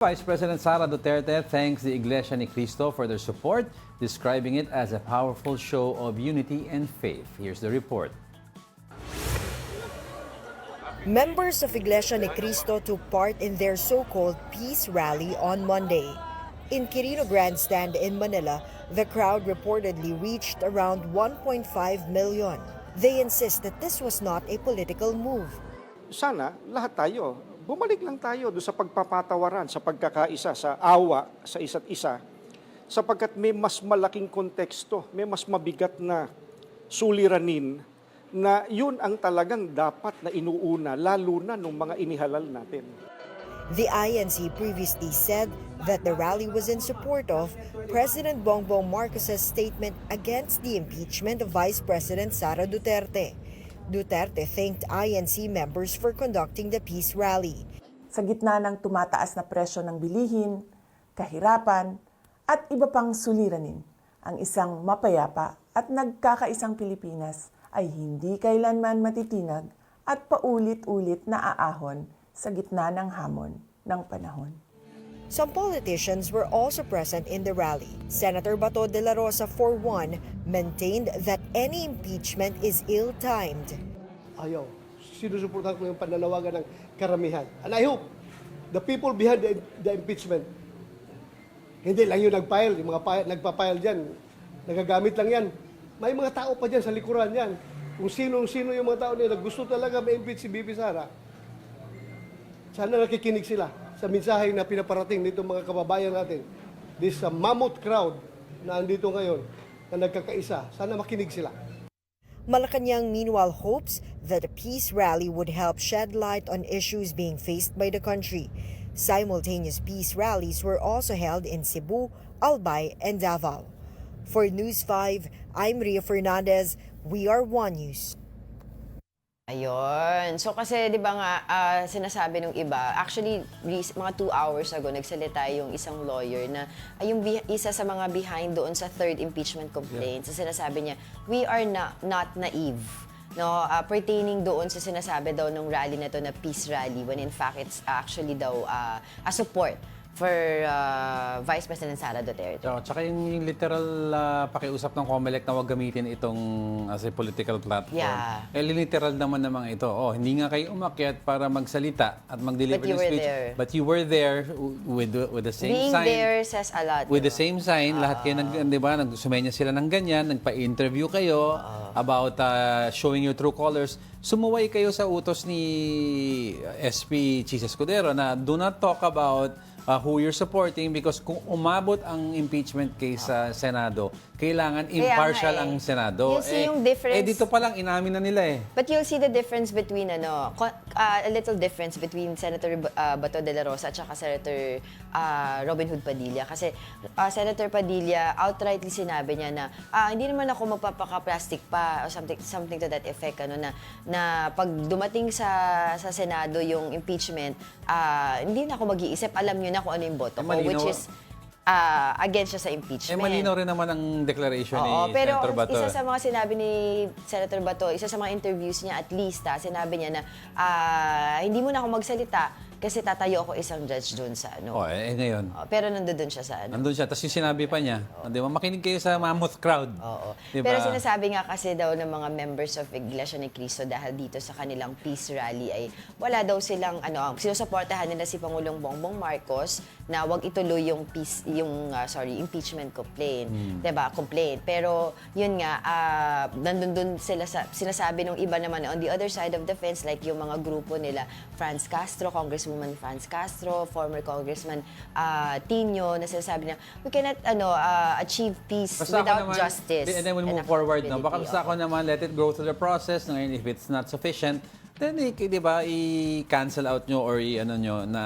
Vice President Sara Duterte thanks the Iglesia ni Cristo for their support, describing it as a powerful show of unity and faith. Here's the report. Members of Iglesia ni Cristo took part in their so-called peace rally on Monday. In Quirino Grandstand in Manila, the crowd reportedly reached around 1.5 million. They insist that this was not a political move. Sana lahat tayo, bumalik lang tayo doon sa pagpapatawaran, sa pagkakaisa, sa awa sa isa't isa, sapagkat may mas malaking konteksto, may mas mabigat na suliranin na yun ang talagang dapat na inuuna, lalo na nung mga inihalal natin. The INC previously said that the rally was in support of President Bongbong Marcos's statement against the impeachment of Vice President Sara Duterte. Duterte thanked INC members for conducting the peace rally. Sa gitna ng tumataas na presyo ng bilihin, kahirapan, at iba pang suliranin, ang isang mapayapa at nagkakaisang Pilipinas ay hindi kailanman matitinag at paulit-ulit na aahon sa gitna ng hamon ng panahon. Some politicians were also present in the rally. Senator Bato de la Rosa, for one, maintained that any impeachment is ill-timed. Ayaw. Sinusuportahan ko yung pananawagan ng karamihan. And I hope the people behind the impeachment, hindi lang yung nag-file, yung mga nagpa-file dyan, nagagamit lang yan. May mga tao pa dyan sa likuran yan. Kung sino-sino yung mga tao nila gusto talaga ma-impeach si Bibi Sara, sana nakikinig sila sa mensahe na pinaparating nito mga kababayan natin. This mammoth crowd na andito ngayon na nagkakaisa, sana makinig sila. Malacanang meanwhile hopes that a peace rally would help shed light on issues being faced by the country. Simultaneous peace rallies were also held in Cebu, Albay, and Davao. For News 5, I'm Ria Fernandez. We are One News. Ayun. So kasi 'di ba nga sinasabi nung iba, actually mga 2 hours ago nagsalita yung isang lawyer na yung isa sa mga behind doon sa third impeachment complaint. So sinasabi niya, we are not naive. No, pertaining doon sa sinasabi daw ng rally na to na peace rally when in fact it's actually daw a support for Vice President Sara Duterte. Tsaka yung literal pakiusap ng COMELEC na huwag gamitin itong as a political platform. Yeah. Literal naman ito. Hindi nga kayo umakyat para magsalita at mag-deliver ng speech. But you were there with the same Being sign. there says a lot. With the same sign, lahat kayo, di ba, nagsumenya sila ng ganyan, nagpa-interview kayo about showing your true colors. Sumuway kayo sa utos ni SP Chis Escudero na do not talk about who you're supporting because kung umabot ang impeachment case sa Senado, kailangan impartial ang Senado. You'll see yung difference. Dito pa lang, inamin na nila But you'll see the difference between, a little difference between Senator Bato de la Rosa at saka Senator Robin Hood Padilla. Kasi Senator Padilla, outrightly sinabi niya na, hindi naman ako magpapaka-plastic pa or something to that effect, na pag dumating sa Senado yung impeachment, hindi na ako mag-iisip, alam niyo na kung ano yung boto ko, which is against siya sa impeachment. Malinaw rin naman ang declaration ni pero Senator Bato. Isa sa mga sinabi ni Senator Bato, isa sa mga interviews niya at least, sinabi niya na hindi mo na ako magsalita kasi tatayo ako isang judge doon sa ngayon. Pero nandun siya sa Nandun siya. Tapos yung sinabi pa niya, di ba, makinig kayo sa mammoth crowd. Diba? Pero sinasabi nga kasi daw ng mga members of Iglesia ni Cristo dahil dito sa kanilang peace rally ay wala daw silang, sinusuportahan nila si Pangulong Bongbong Marcos na wag ituloy yung impeachment complaint. Diba? Complaint. Pero yun nga, nandun dun sila sinasabi ng iba naman on the other side of the fence, like yung mga grupo nila, Franz Castro, Congresswoman Franz Castro, former Congressman Tino, na sinasabi niya, we cannot achieve peace without justice. And then we'll move forward. Baka basta ako naman, let it go through the process. Ngayon, if it's not sufficient, then, di ba, i-cancel out nyo or nyo na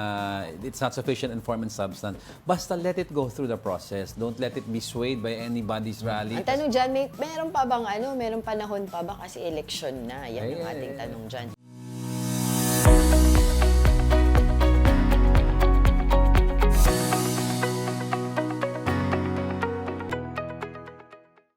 it's not sufficient in form and substance. Basta let it go through the process. Don't let it be swayed by anybody's rally. Ang tanong dyan, meron pa bang meron panahon pa ba kasi election na? Yan ang ating tanong dyan.